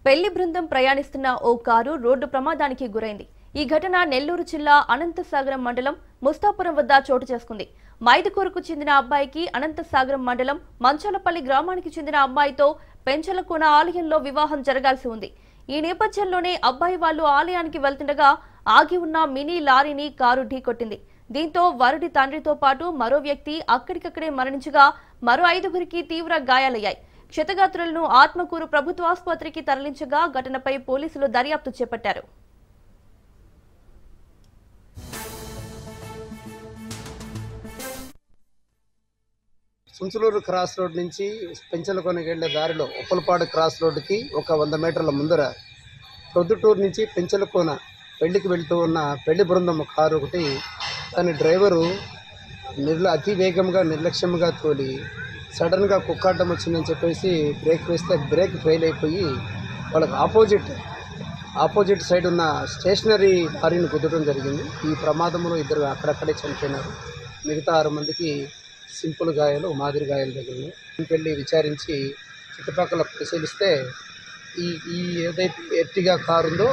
పెళ్లి బృందం ప్రయాణిస్తున్న ఓ కారు రోడ్డు ప్రమాదానికి గురైంది. ఈ ఘటన నెల్లూరు జిల్లా అనంతసాగరం మండలం ముస్తాపురం వద్ద చోటు చేసుకుంది. మైదుకూరుకు చెందిన అబ్బాయికి అనంతసాగరం మండలం మంచాలపల్లి గ్రామానికి చెందిన అమ్మాయితో పెంచలకోన ఆలయంలో వివాహం జరగాల్సి ఉంది. ఈ నేపథ్యంలోనే అబ్బాయి వాళ్లు ఆలయానికి వెళ్తుండగా ఆగి ఉన్న మినీ లారీని కారు ఢీకొట్టింది. దీంతో వరుడి తండ్రితో పాటు మరో వ్యక్తి అక్కడికక్కడే మరణించగా మరో 5గురికి తీవ్ర గాయాలయ్యాయి. క్షతగాత్రులను ఆత్మకూరు ప్రభుత్వ ఆసుపత్రికి తరలించగా ఘటనపై పోలీసులు దర్యాప్తు చేపట్టారు. సుంచులూరు క్రాస్ రోడ్ నుంచి పెంచలకొనకి వెళ్లే దారిలో ఉప్పలపాడు క్రాస్ రోడ్డుకి ఒక 100 మీటర్ల ముందర ప్రొద్దుటూరు నుంచి పెంచలకోన పెళ్లికి వెళ్తూ ఉన్న పెళ్లి బృందం కారు ఒకటి దాని డ్రైవరు అతి వేగంగా నిర్లక్ష్యంగా తోలి సడన్గా కుక్కాటం వచ్చిందని చెప్పేసి బ్రేక్ వేస్తే బ్రేక్ ఫెయిల్ అయిపోయి వాళ్ళకి ఆపోజిట్ సైడ్ ఉన్న స్టేషనరీ లారీని గుద్దడం జరిగింది. ఈ ప్రమాదంలో 2 అక్కడక్కడే చనిపోయినారు. మిగతా 6 మందికి సింపుల్ గాయాలు, మాదిరి గాయాలు తగిలినాయి. వెళ్ళి విచారించి చుట్టుపక్కల పరిశీలిస్తే ఈ ఏదైతే ఎర్టిగా కారు ఉందో